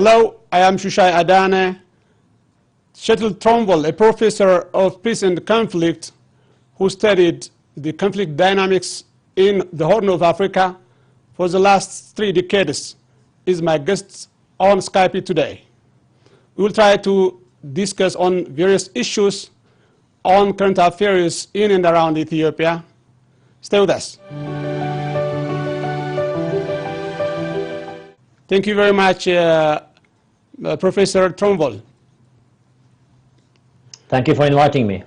Hello, I am Shushai Adane, Kjetil Tronvoll, a professor of peace and conflict who studied the conflict dynamics in the Horn of Africa for the last 3 decades, is my guest on Skype today. We will try to discuss on various issues on current affairs in and around Ethiopia. Stay with us. Thank you very much, Professor Tronvoll. Thank you for inviting me.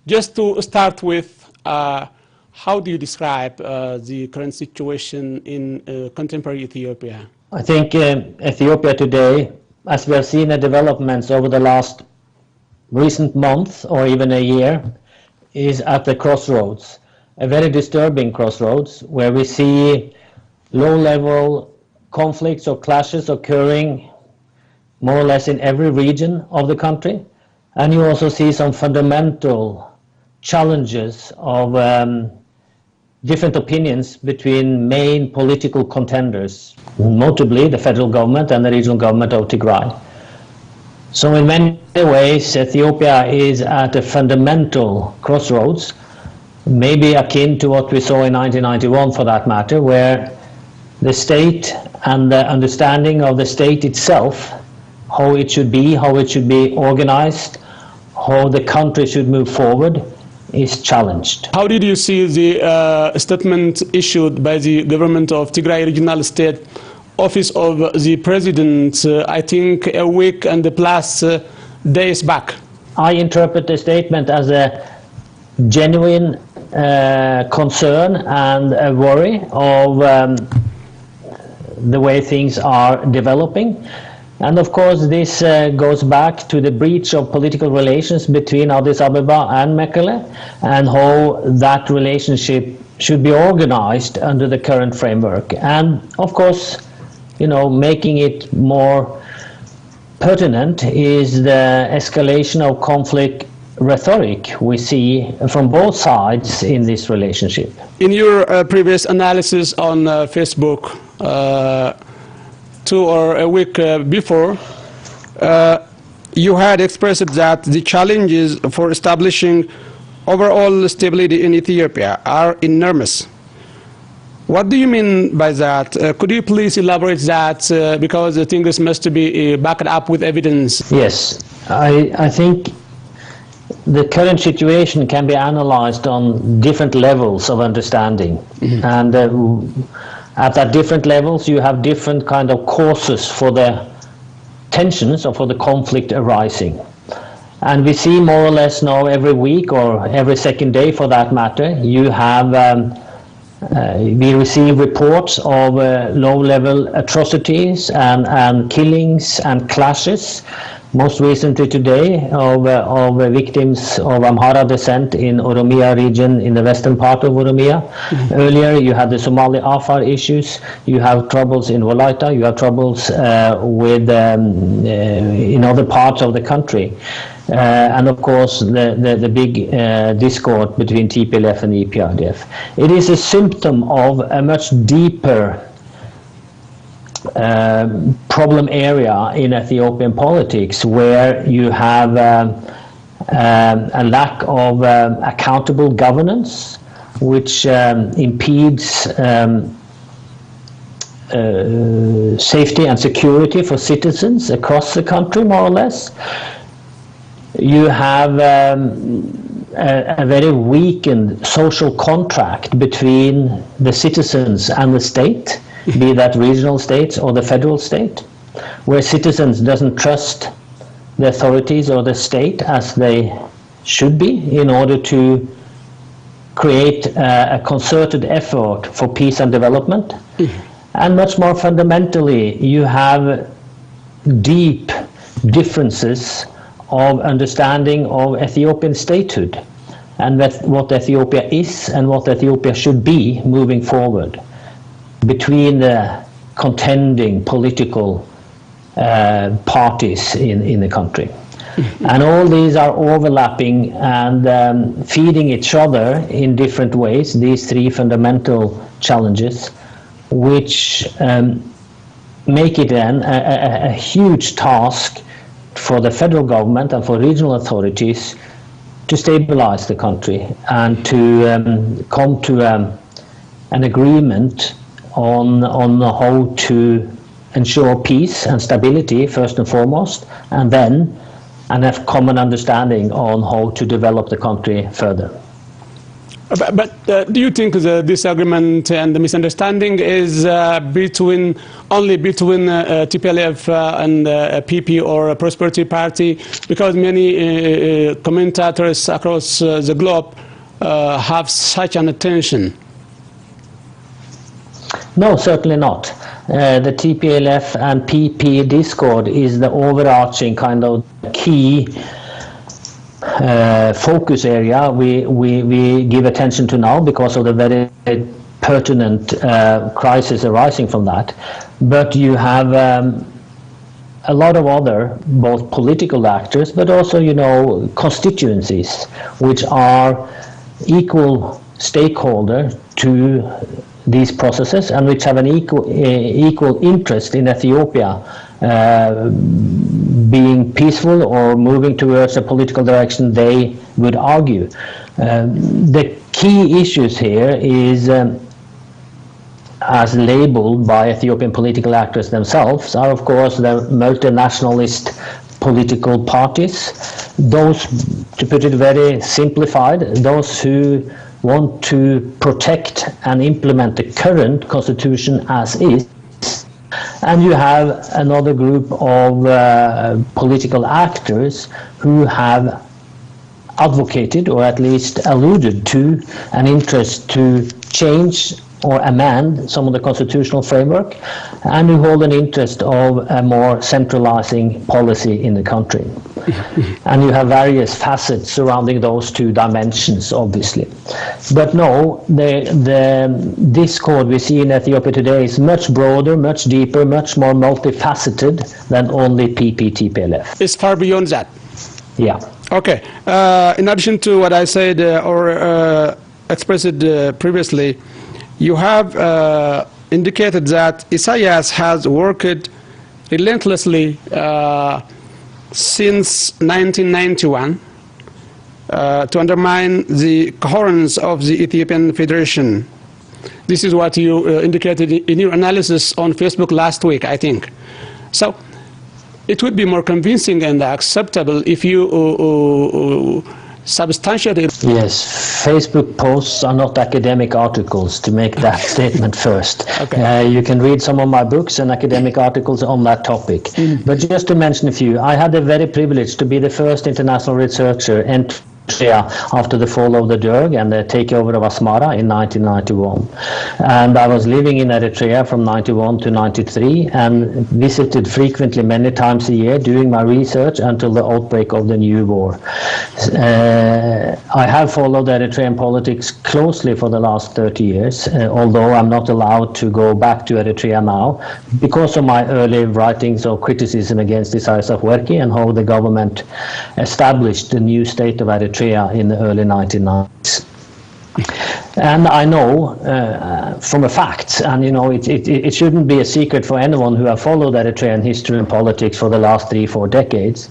Just to start with, how do you describe the current situation in contemporary Ethiopia? I think Ethiopia today, as we have seen the developments over the last recent months or even a year, is at the crossroads, a very disturbing crossroads where we see low-level conflicts or clashes occurring more or less in every region of the country. And you also see some fundamental challenges of different opinions between main political contenders, notably the federal government and the regional government of Tigray. So in many ways, Ethiopia is at a fundamental crossroads, maybe akin to what we saw in 1991 for that matter, where the state and the understanding of the state itself, how it should be organized, how the country should move forward, is challenged. How did you see the statement issued by the government of Tigray Regional State Office of the President, I think a week and plus days back? I interpret the statement as a genuine concern and a worry of the way things are developing. And of course this goes back to the breach of political relations between Addis Ababa and Mekelle, and how that relationship should be organized under the current framework. And of course, you know, making it more pertinent is the escalation of conflict rhetoric we see from both sides in this relationship. In your previous analysis on Facebook, 2 or a week before, you had expressed that the challenges for establishing overall stability in Ethiopia are enormous. What do you mean by that? Could you please elaborate that, because I think this must be backed up with evidence? Yes, I think the current situation can be analyzed on different levels of understanding. Mm-hmm. And at that different levels, you have different kind of causes for the tensions or for the conflict arising. And we see more or less now every week or every second day for that matter, you have, we receive reports of low-level atrocities and killings and clashes. Most recently today of victims of Amhara descent in Oromia region, in the western part of Oromia. Mm-hmm. Earlier you had the Somali Afar issues, you have troubles in Walaita, you have troubles with in other parts of the country. And of course the big discord between TPLF and EPRDF. It is a symptom of a much deeper problem area in Ethiopian politics, where you have a lack of accountable governance, which impedes safety and security for citizens across the country, more or less. You have a very weakened social contract between the citizens and the state, be that regional states or the federal state, where citizens doesn't trust the authorities or the state as they should be in order to create a concerted effort for peace and development. And much more fundamentally, you have deep differences of understanding of Ethiopian statehood and what Ethiopia is and what Ethiopia should be moving forward between the contending political parties in the country. And all these are overlapping and feeding each other in different ways, these 3 fundamental challenges, which make it then a huge task for the federal government and for regional authorities to stabilize the country and to come to an agreement on how to ensure peace and stability first and foremost, and then a common understanding on how to develop the country further. But do you think the disagreement and the misunderstanding is only between TPLF and PP or Prosperity Party? Because many commentators across the globe have such an attention. No, certainly not. The TPLF and PP discord is the overarching kind of key focus area we give attention to now because of the very pertinent crisis arising from that. But you have a lot of other both political actors, but also, you know, constituencies which are equal stakeholder to these processes and which have an equal interest in Ethiopia being peaceful or moving towards a political direction they would argue. The key issues here is, as labeled by Ethiopian political actors themselves, are of course the multinationalist political parties, those, to put it very simplified, those who want to protect and implement the current constitution as is. And you have another group of political actors who have advocated or at least alluded to an interest to change or amend some of the constitutional framework, and who hold an interest of a more centralizing policy in the country. And you have various facets surrounding those two dimensions, obviously. But no, the discord we see in Ethiopia today is much broader, much deeper, much more multifaceted than only PP-TPLF. It's far beyond that. Yeah. Okay. In addition to what I said or expressed previously, you have indicated that Isaias has worked relentlessly since 1991 to undermine the coherence of the Ethiopian Federation. This is what you indicated in your analysis on Facebook last week, I think. So it would be more convincing and acceptable if you substantiated. Yes, Facebook posts are not academic articles, to make that statement first. Okay. You can read some of my books and academic articles on that topic. But just to mention a few, I had the very privilege to be the first international researcher in Eritrea after the fall of the Derg and the takeover of Asmara in 1991. And I was living in Eritrea from 91 to 93 and visited frequently many times a year doing my research until the outbreak of the new war. I have followed Eritrean politics closely for the last 30 years, although I'm not allowed to go back to Eritrea now because of my early writings of criticism against Isaias Afwerki and how the government established the new state of Eritrea in the early 1990s. And I know from a fact, and you know, it shouldn't be a secret for anyone who have followed Eritrean history and politics for the last 3-4 decades,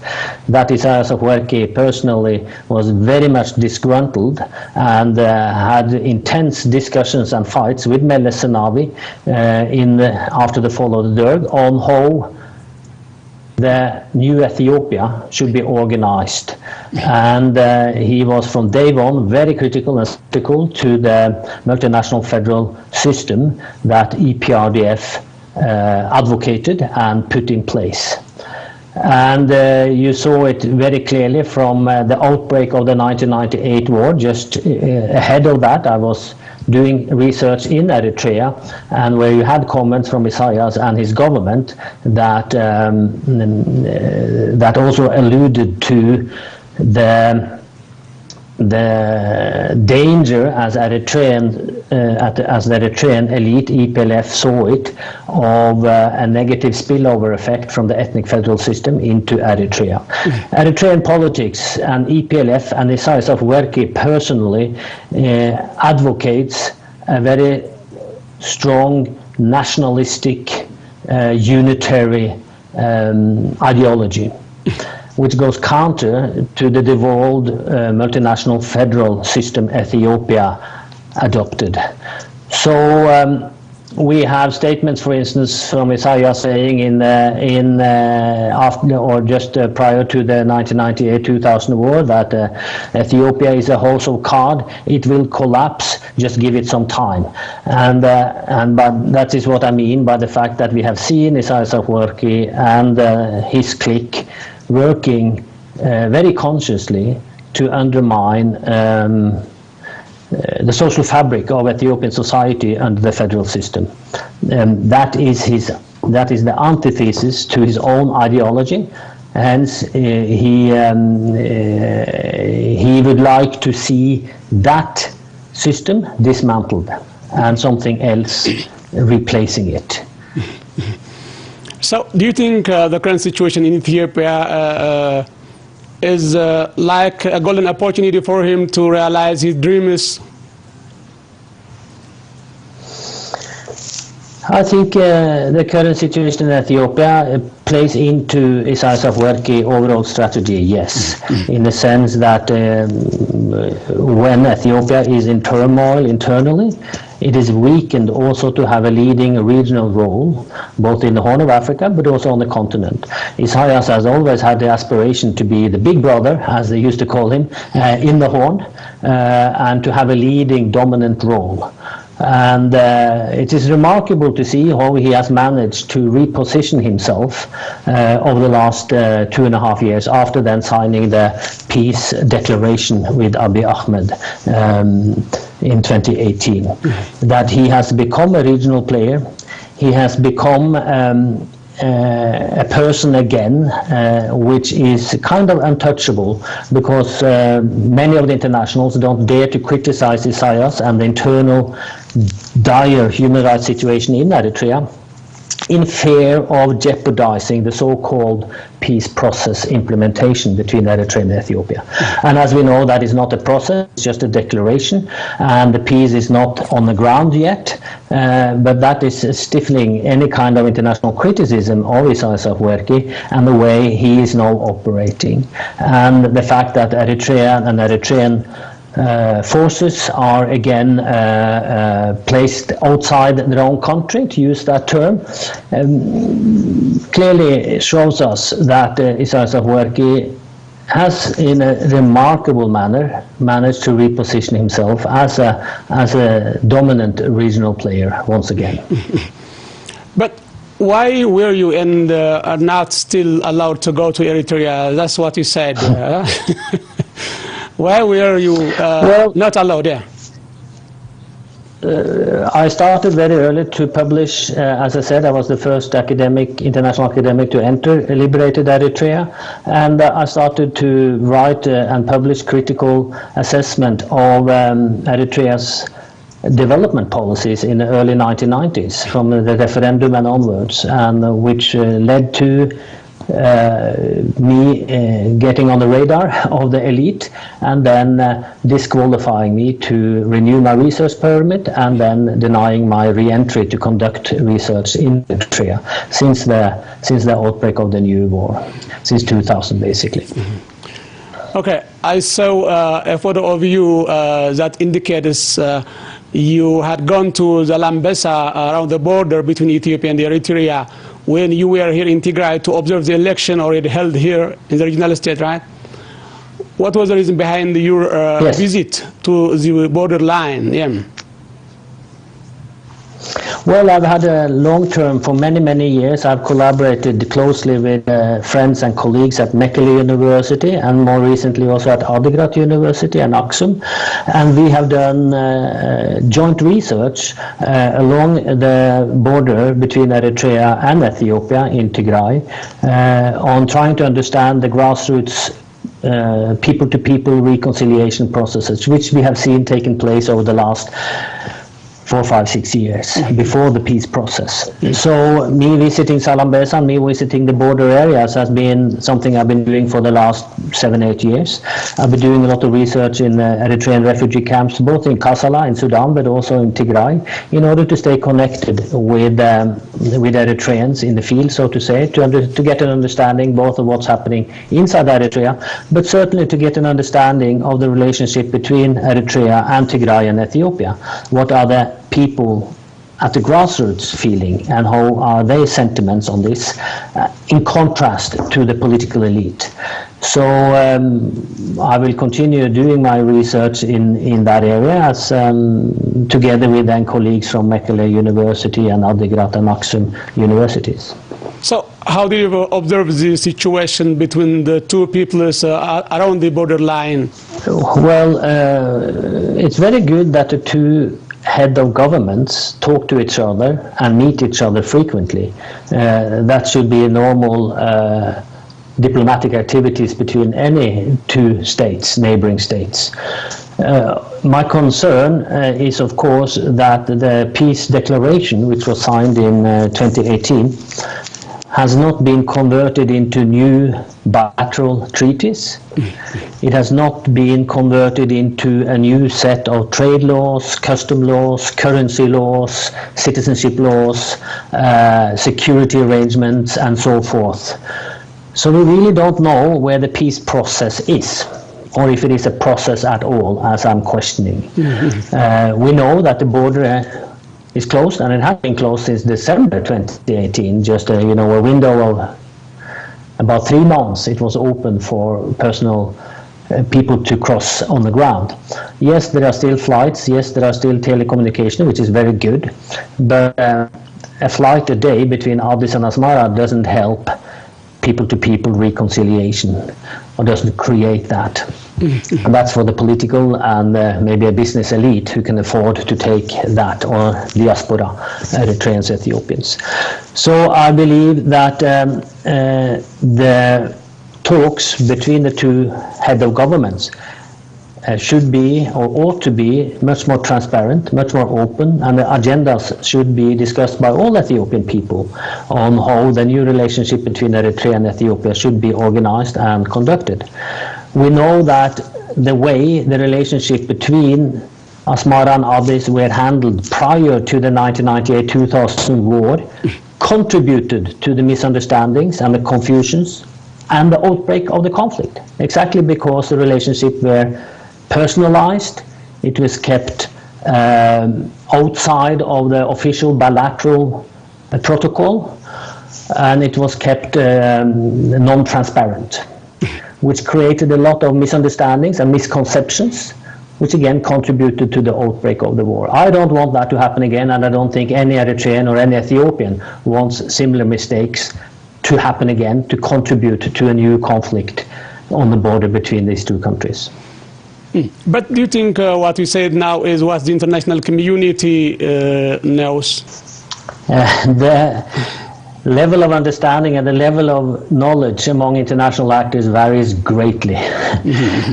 that Isaias Afwerki personally was very much disgruntled and had intense discussions and fights with Meles Zenawi after the fall of the Derg on how the new Ethiopia should be organized. And he was from day one very critical and skeptical to the multinational federal system that EPRDF advocated and put in place. And you saw it very clearly from the outbreak of the 1998 war. Just ahead of that, I was doing research in Eritrea, and where you had comments from Isaias and his government that that also alluded to the danger as the Eritrean elite EPLF saw it of a negative spillover effect from the ethnic federal system into Eritrea. Eritrean politics and EPLF and Isaias Afwerki personally advocates a very strong nationalistic unitary ideology, which goes counter to the devolved multinational federal system Ethiopia adopted. So we have statements, for instance, from Isaias saying after or just prior to the 1998-2000 war that Ethiopia is a house of cards; it will collapse. Just give it some time. But that is what I mean by the fact that we have seen Isaias and his clique working very consciously to undermine the social fabric of Ethiopian society under the federal system. That is the antithesis to his own ideology. Hence, he would like to see that system dismantled and something else replacing it. So, do you think the current situation in Ethiopia is like a golden opportunity for him to realize his dreams? I think the current situation in Ethiopia plays into Isaias overall strategy, yes, in the sense that when Ethiopia is in turmoil internally, it is weakened also to have a leading regional role, both in the Horn of Africa, but also on the continent. Isaias has always had the aspiration to be the big brother, as they used to call him, in the Horn, and to have a leading, dominant role. And it is remarkable to see how he has managed to reposition himself over the last 2.5 years, after then signing the peace declaration with Abiy Ahmed in 2018. That he has become a regional player. He has become a person again, which is kind of untouchable, because many of the internationals don't dare to criticize Isaias and the internal dire human rights situation in Eritrea, in fear of jeopardizing the so-called peace process implementation between Eritrea and Ethiopia. And as we know, that is not a process, it's just a declaration, and the peace is not on the ground yet, but that is stifling any kind of international criticism of Isaias and the way he is now operating. And the fact that Eritrea and Eritrean forces are again placed outside their own country, to use that term, clearly shows us that Isaias has, in a remarkable manner, managed to reposition himself as a dominant regional player once again. But why were you and are not still allowed to go to Eritrea? That's what you said. Why were you not allowed there? I started very early to publish. As I said, I was the first international academic to enter liberated Eritrea, and I started to write and publish critical assessment of Eritrea's development policies in the early 1990s, from the referendum and onwards, and which led to me getting on the radar of the elite, and then disqualifying me to renew my research permit, and then denying my re-entry to conduct research in Eritrea since the outbreak of the new war, since 2000 basically. Okay, I saw a photo of you that indicates you had gone to the Lambesa around the border between Ethiopia and Eritrea when you were here in Tigray to observe the election already held here in the regional state, right? What was the reason behind your visit to the borderline? Yeah. Well, I've had a long-term, for many years, I've collaborated closely with friends and colleagues at Mekelle University, and more recently also at Adigrat University and Aksum. And we have done joint research along the border between Eritrea and Ethiopia in Tigray on trying to understand the grassroots people-to-people reconciliation processes, which we have seen taking place over the last 4, 5, 6 years before the peace process. So me visiting Zalambesa and me visiting the border areas has been something I've been doing for the last 7, 8 years. I've been doing a lot of research in Eritrean refugee camps, both in Kassala in Sudan, but also in Tigray, in order to stay connected with Eritreans in the field, so to say, to get an understanding both of what's happening inside Eritrea, but certainly to get an understanding of the relationship between Eritrea and Tigray and Ethiopia. What are the people at the grassroots feeling, and how are their sentiments on this, in contrast to the political elite? So I will continue doing my research in that area, as together with then colleagues from Mekelle University and Adigrat and Aksum universities. So how do you observe the situation between the two peoples around the borderline? Well, it's very good that the two head of governments talk to each other and meet each other frequently. That should be a normal diplomatic activities between any two states, neighboring states. My concern is, of course, that the peace declaration, which was signed in 2018, has not been converted into new bilateral treaties. It has not been converted into a new set of trade laws, custom laws, currency laws, citizenship laws, security arrangements, and so forth. So we really don't know where the peace process is, or if it is a process at all, as I'm questioning. We know that the border is closed, and it has been closed since December 2018, just a window of about 3 months. It was open for personal people to cross on the ground. Yes, there are still flights, yes, there are still telecommunication, which is very good, but a flight a day between Addis and Asmara doesn't help people-to-people reconciliation, or doesn't create that. And that's for the political and maybe a business elite who can afford to take that, or diaspora, Eritreans, Ethiopians. So I believe that the talks between the two head of governments should be, or ought to be, much more transparent, much more open, and the agendas should be discussed by all Ethiopian people on how the new relationship between Eritrea and Ethiopia should be organized and conducted. We know that the way the relationship between Asmara and Addis were handled prior to the 1998-2000 war contributed to the misunderstandings and the confusions and the outbreak of the conflict, exactly because the relationship were personalized, it was kept outside of the official bilateral protocol, and it was kept non-transparent, which created a lot of misunderstandings and misconceptions, which again contributed to the outbreak of the war. I don't want that to happen again, and I don't think any Eritrean or any Ethiopian wants similar mistakes to happen again, to contribute to a new conflict on the border between these two countries. But do you think what you said now is what the international community knows? The level of understanding and the level of knowledge among international actors varies greatly.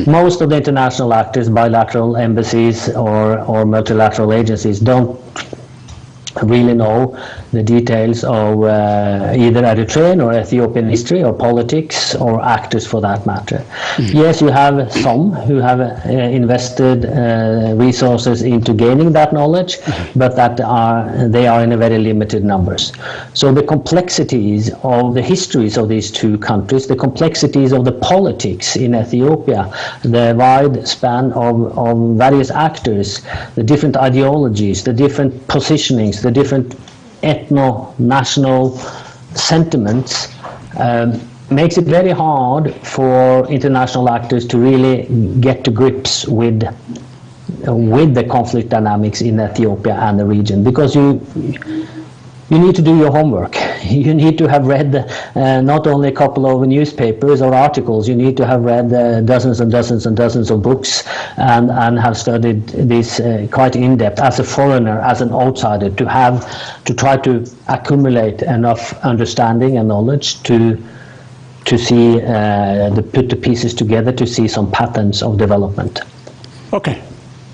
Most of the international actors, bilateral embassies or multilateral agencies, don't really know the details of either Eritrean or Ethiopian history or politics or actors for that matter. Yes, you have some who have invested resources into gaining that knowledge, but they are in a very limited numbers. So the complexities of the histories of these two countries, the complexities of the politics in Ethiopia, the wide span of various actors, the different ideologies, the different positionings, the different ethno-national sentiments, makes it very hard for international actors to really get to grips with the conflict dynamics in Ethiopia and the region, because you need to do your homework. You need to have read not only a couple of newspapers or articles, you need to have read dozens and dozens and dozens of books and have studied this quite in depth as a foreigner, as an outsider, to try to accumulate enough understanding and knowledge to see, put the pieces together to see some patterns of development. Okay.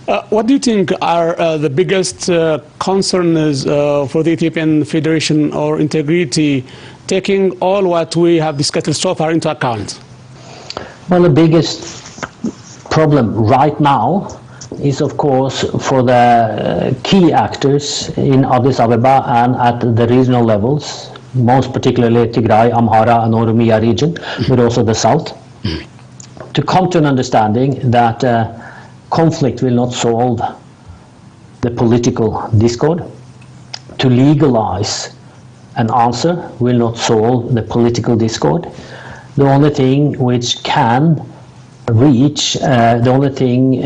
What do you think are the biggest concerns for the Ethiopian Federation or integrity, taking all what we have discussed so far into account? Well, the biggest problem right now is, of course, for the key actors in Addis Ababa and at the regional levels, most particularly Tigray, Amhara and Oromia region, but also the south, to come to an understanding that conflict will not solve the political discord. To legalize an answer will not solve the political discord. The only thing which can reach, the only thing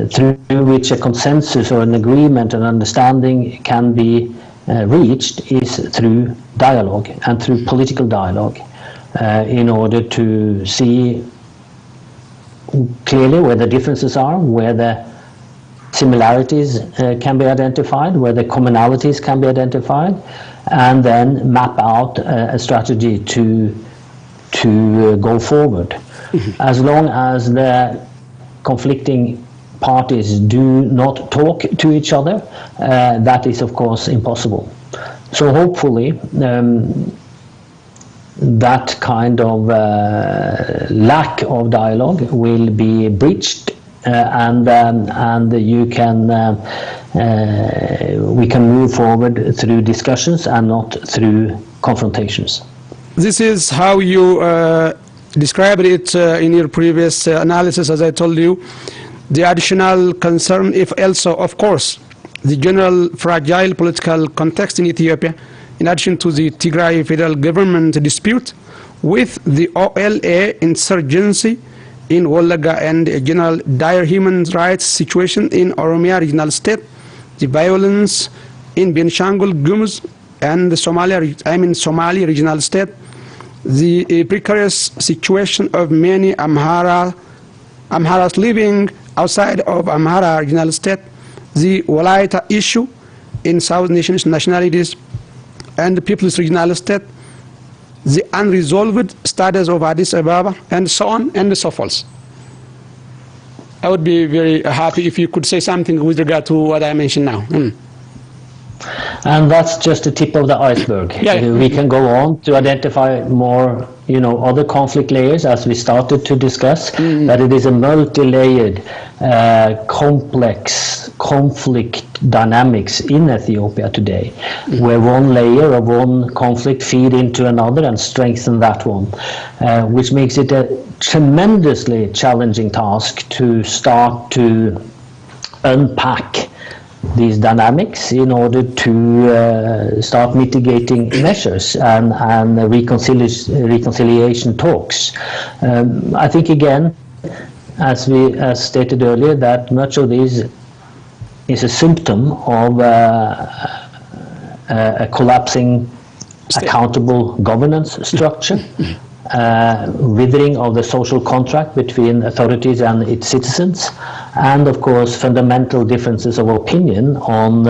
through which a consensus or an agreement and understanding can be reached is through dialogue and through political dialogue, in order to see clearly where the differences are, where the similarities can be identified, where the commonalities can be identified, and then map out a strategy to go forward. As long as the conflicting parties do not talk to each other, that is of course impossible. So hopefully that kind of lack of dialogue will be breached, and you can we can move forward through discussions and not through confrontations. This is how you described it in your previous analysis, as I told you. The additional concern, if also, of course, the general fragile political context in Ethiopia, in addition to the Tigray federal government dispute with the OLA insurgency in Wolaga and a general dire human rights situation in Oromia regional state, the violence in Benishangul Gumuz and the Somali regional state, the precarious situation of many Amharas living outside of Amhara regional state, the Walaita issue in South nations nationalities and the People's Regional State, the unresolved status of Addis Ababa, and so on and so forth. I would be very happy if you could say something with regard to what I mentioned now. And that's just the tip of the iceberg. Yeah. We can go on to identify more, other conflict layers, as we started to discuss, that it is a multi-layered, complex conflict dynamics in Ethiopia today, where one layer of one conflict feed into another and strengthen that one, which makes it a tremendously challenging task to start to unpack these dynamics in order to start mitigating measures and reconciliation talks. I think again, as stated earlier, that much of this is a symptom of a collapsing accountable governance structure, withering of the social contract between authorities and its citizens, and of course fundamental differences of opinion on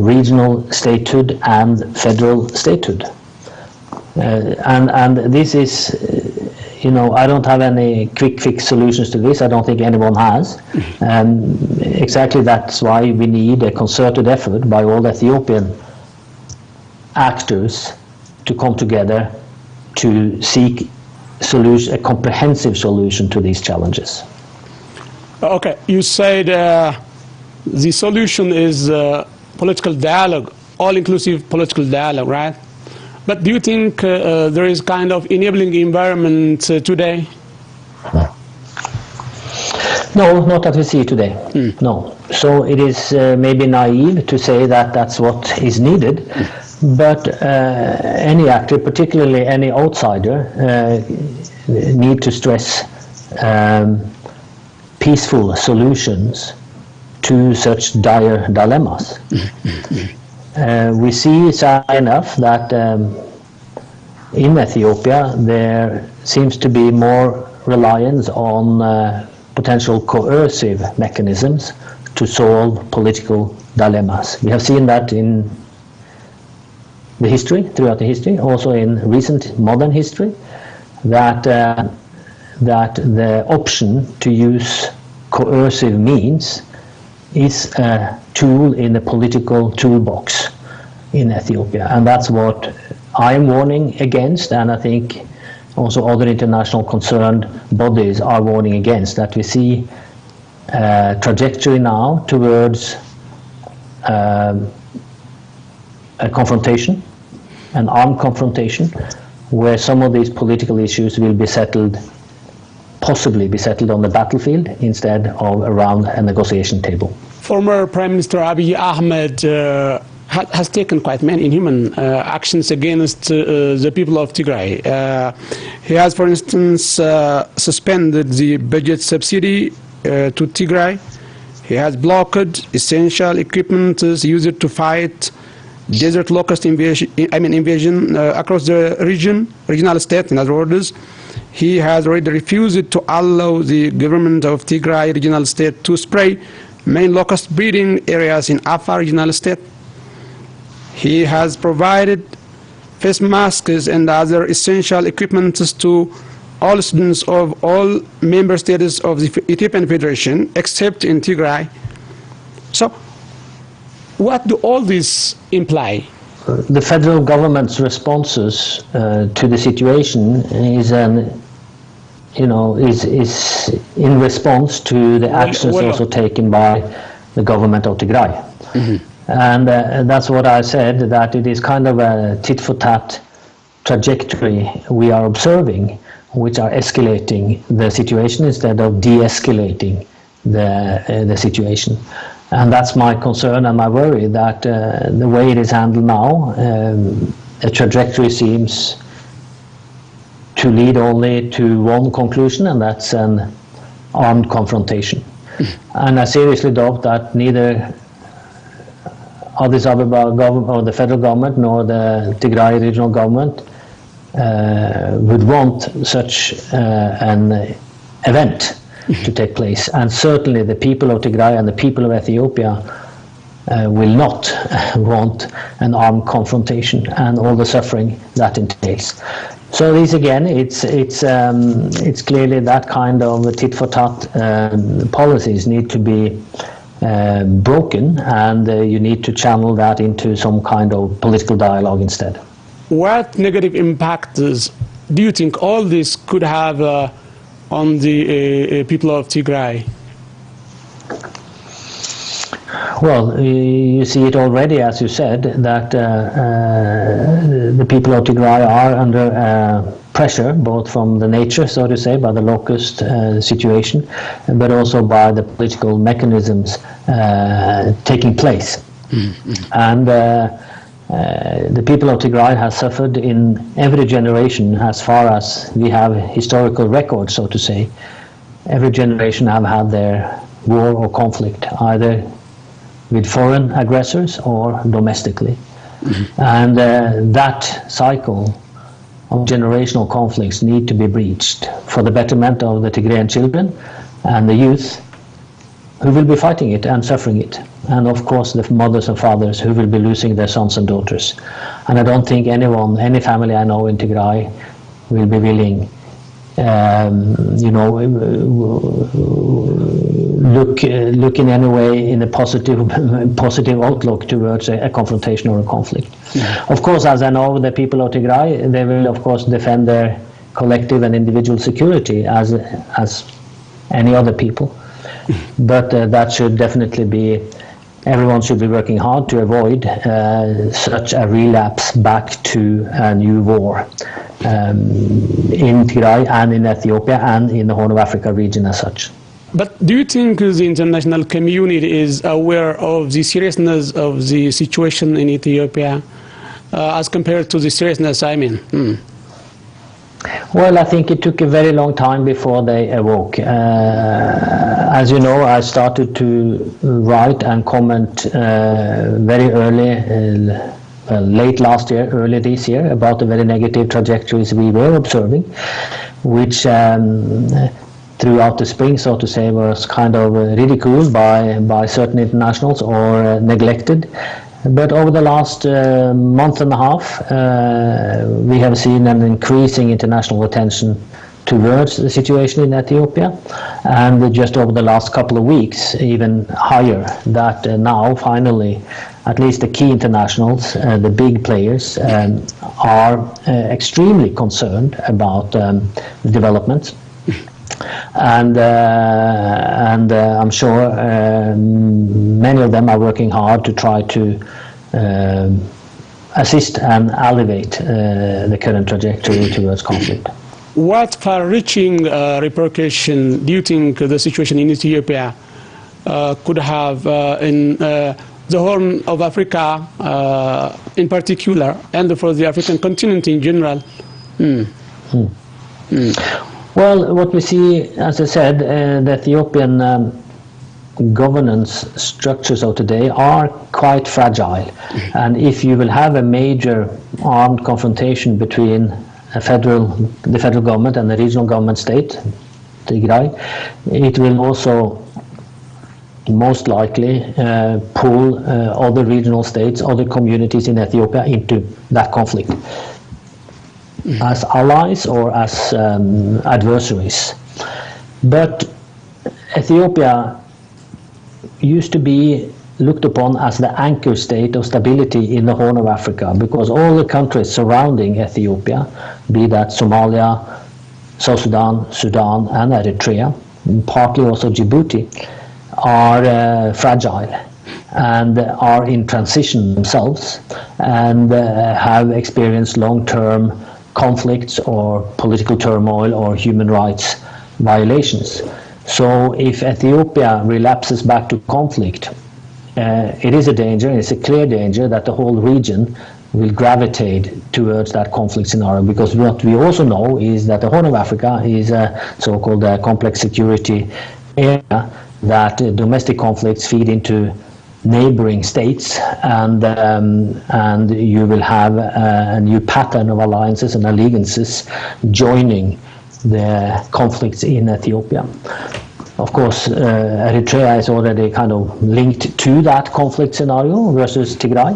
regional statehood and federal statehood. And this is, I don't have any quick fix solutions to this. I don't think anyone has. Exactly that's why we need a concerted effort by all Ethiopian actors to come together to seek a comprehensive solution to these challenges. Okay, you said the solution is political dialogue, all-inclusive political dialogue, right? But do you think there is kind of enabling environment today? No, not that we see today. No. So it is maybe naive to say that that's what is needed. But any actor, particularly any outsider, need to stress peaceful solutions to such dire dilemmas. We see, sadly enough, that in Ethiopia there seems to be more reliance on potential coercive mechanisms to solve political dilemmas. We have seen that in the history, throughout the history, also in recent modern history, that the option to use coercive means is a tool in the political toolbox in Ethiopia, and that's what I'm warning against, and I think also other international concerned bodies are warning against, that we see a trajectory now towards a confrontation, an armed confrontation, where some of these political issues will be settled, possibly be settled on the battlefield instead of around a negotiation table. Former Prime Minister Abiy Ahmed has taken quite many inhuman actions against the people of Tigray. He has, for instance, suspended the budget subsidy to Tigray. He has blocked essential equipment used to fight desert locust invasion across the regional state. In other words, he has already refused to allow the government of Tigray regional state to spray main locust breeding areas in Afar regional state. He has provided face masks and other essential equipment to all students of all member states of the Ethiopian Federation, except in Tigray. So, what do all this imply? The federal government's responses to the situation is in response to the actions also taken by the government of Tigray. Mm-hmm. And that's what I said, that it is kind of a tit-for-tat trajectory we are observing, which are escalating the situation instead of de-escalating the situation. And that's my concern and my worry, that the way it is handled now, the trajectory seems to lead only to one conclusion, and that's an armed confrontation. And I seriously doubt that neither Addis Ababa government or the federal government nor the Tigray regional government would want such an event to take place. And certainly the people of Tigray and the people of Ethiopia will not want an armed confrontation and all the suffering that entails. So these again, it's clearly that kind of tit-for-tat policies need to be broken, and you need to channel that into some kind of political dialogue instead. What negative impacts do you think all this could have on the people of Tigray? Well, you see it already, as you said, that the people of Tigray are under pressure, both from the nature, so to say, by the locust situation, but also by the political mechanisms taking place. Mm-hmm. And the people of Tigray have suffered in every generation, as far as we have historical records, so to say. Every generation have had their war or conflict, either with foreign aggressors or domestically. Mm-hmm. And that cycle of generational conflicts need to be breached for the betterment of the Tigrayan children and the youth who will be fighting it and suffering it, and of course the mothers and fathers who will be losing their sons and daughters. And I don't think anyone, any family I know in Tigray will be willing look in any way in a positive outlook towards a confrontation or a conflict. Mm-hmm. Of course, as I know, the people of Tigray, they will of course defend their collective and individual security as any other people. But that should definitely be, everyone should be working hard to avoid such a relapse back to a new war in Tigray and in Ethiopia and in the Horn of Africa region as such. But do you think the international community is aware of the seriousness of the situation in Ethiopia as compared to the seriousness, I mean? Well, I think it took a very long time before they awoke. As you know, I started to write and comment very early, late last year, early this year, about the very negative trajectories we were observing, which throughout the spring, so to say, was kind of ridiculed by certain internationals or neglected. But over the last month and a half, we have seen an increasing international attention towards the situation in Ethiopia, and just over the last couple of weeks even higher, that now finally at least the key internationals, the big players, are extremely concerned about the developments. And I'm sure many of them are working hard to try to assist and alleviate the current trajectory towards conflict. What far-reaching repercussion do you think the situation in Ethiopia could have in the Horn of Africa in particular, and for the African continent in general? Well, what we see, as I said, the Ethiopian governance structures of today are quite fragile. And if you will have a major armed confrontation between the federal government and the regional government state, Tigray, it will also most likely pull other regional states, other communities in Ethiopia into that conflict as allies or as adversaries. But Ethiopia used to be looked upon as the anchor state of stability in the Horn of Africa, because all the countries surrounding Ethiopia, be that Somalia, South Sudan, Sudan and Eritrea, and partly also Djibouti, are fragile and are in transition themselves, and have experienced long-term conflicts or political turmoil or human rights violations. So if Ethiopia relapses back to conflict, it is a danger, it's a clear danger that the whole region will gravitate towards that conflict scenario, because what we also know is that the Horn of Africa is a so-called complex security area, that domestic conflicts feed into neighboring states, and you will have a new pattern of alliances and allegiances joining the conflicts in Ethiopia. Of course, Eritrea is already kind of linked to that conflict scenario versus Tigray,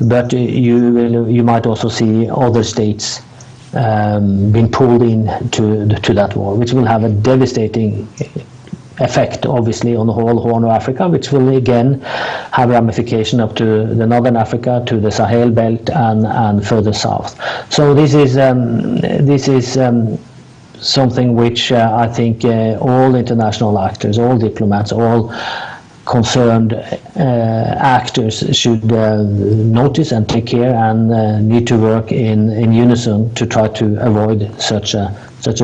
but you might also see other states being pulled in to that war, which will have a devastating effect, obviously, on the whole Horn of Africa, which will again have ramification up to the Northern Africa, to the Sahel belt, and further south. So this is something which I think all international actors, all diplomats, all concerned actors should notice and take care, and need to work in unison to try to avoid such a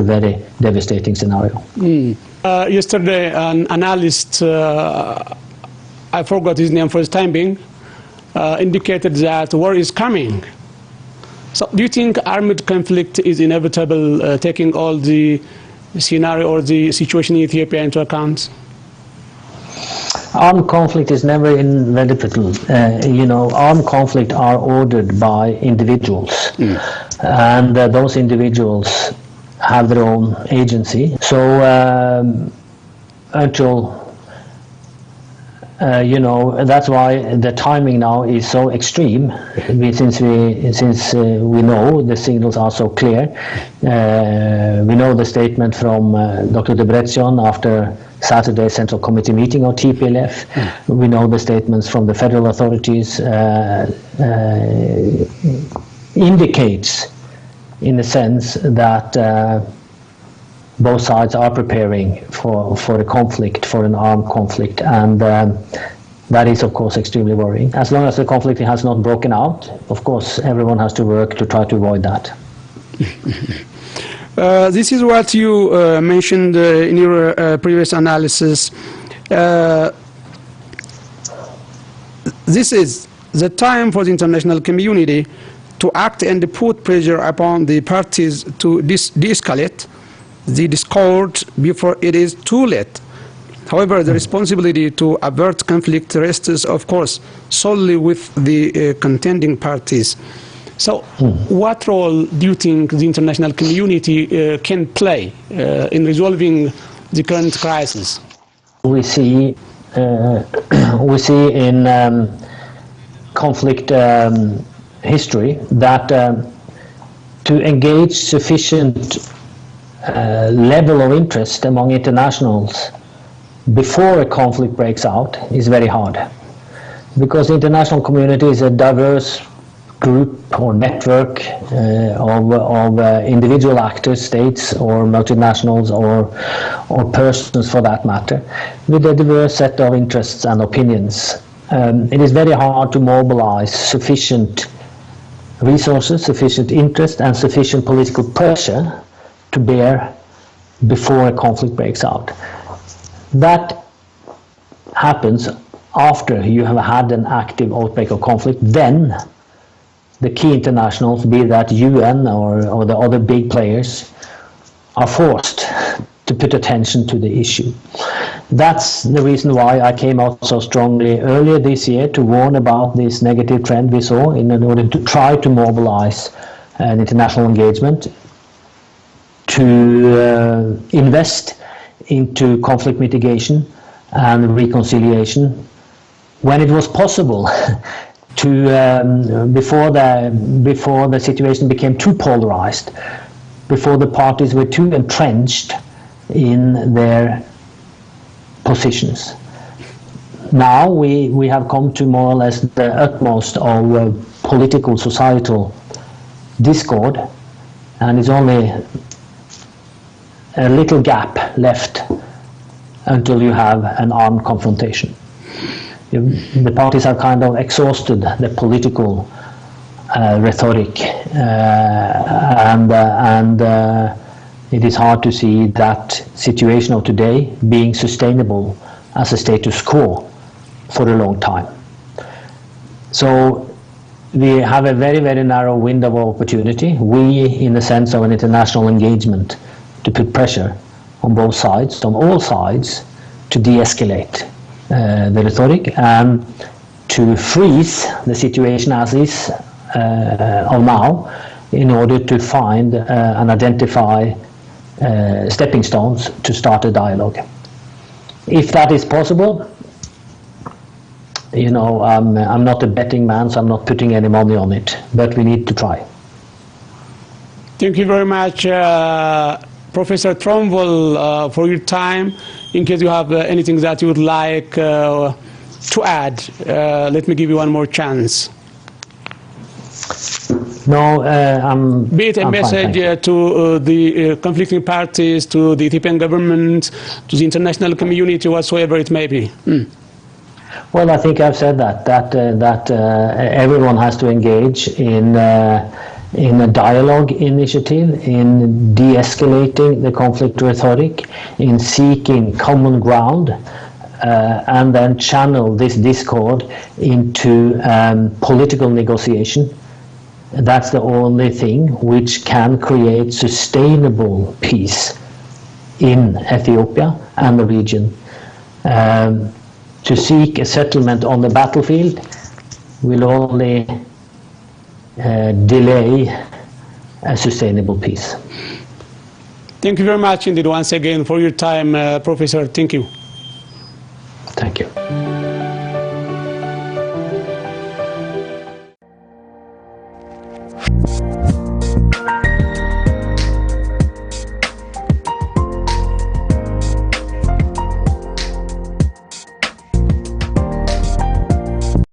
very devastating scenario. Yesterday, an analyst, I forgot his name for the time being, indicated that war is coming. So do you think armed conflict is inevitable, taking all the scenario or the situation in Ethiopia into account? Armed conflict is never inevitable. Armed conflict are ordered by individuals, and those individuals have their own agency. So until that's why the timing now is so extreme, since we know the signals are so clear. We know the statement from Dr. Debretsion after Saturday's Central Committee meeting of TPLF. We know the statements from the federal authorities indicates, in a sense, that both sides are preparing for a conflict, for an armed conflict, and that is, of course, extremely worrying. As long as the conflict has not broken out, of course, everyone has to work to try to avoid that. This is what you mentioned in your previous analysis. This is the time for the international community to act and put pressure upon the parties to de-escalate the discord before it is too late. However, the responsibility to avert conflict rests, of course, solely with the contending parties. So what role do you think the international community can play in resolving the current crisis? We see in conflict history that to engage sufficient level of interest among internationals before a conflict breaks out is very hard, because the international community is a diverse group or network of individual actors, states or multinationals or persons for that matter, with a diverse set of interests and opinions. It is very hard to mobilize sufficient resources, sufficient interest and sufficient political pressure to bear before a conflict breaks out. That happens after you have had an active outbreak of conflict. Then the key internationals, be that UN or the other big players, are forced to put attention to the issue. That's the reason why I came out so strongly earlier this year to warn about this negative trend we saw, in order to try to mobilize an international engagement to invest into conflict mitigation and reconciliation when it was possible, to before the situation became too polarized, before the parties were too entrenched in their positions. Now we have come to more or less the utmost of political societal discord, and it's only a little gap left until you have an armed confrontation. The parties have kind of exhausted the political rhetoric, and it is hard to see that situation of today being sustainable as a status quo for a long time. So we have a very, very narrow window of opportunity, we in the sense of an international engagement, to put pressure on both sides, on all sides, to de-escalate the rhetoric and to freeze the situation as is of now, in order to find and identify stepping stones to start a dialogue. If that is possible, you know, I'm not a betting man, so I'm not putting any money on it, but we need to try. Thank you very much, Professor Tronvoll, for your time. In case you have anything that you would like to add, let me give you one more chance. No, be it a message to the conflicting parties, to the Ethiopian government, to the international community, whatsoever it may be. Well, I think I've said that everyone has to engage in a dialogue initiative, in de-escalating the conflict rhetoric, in seeking common ground, and then channel this discord into political negotiation. That's the only thing which can create sustainable peace in Ethiopia and the region. To seek a settlement on the battlefield will only delay a sustainable peace. Thank you very much indeed once again for your time, Professor. Thank you. Thank you.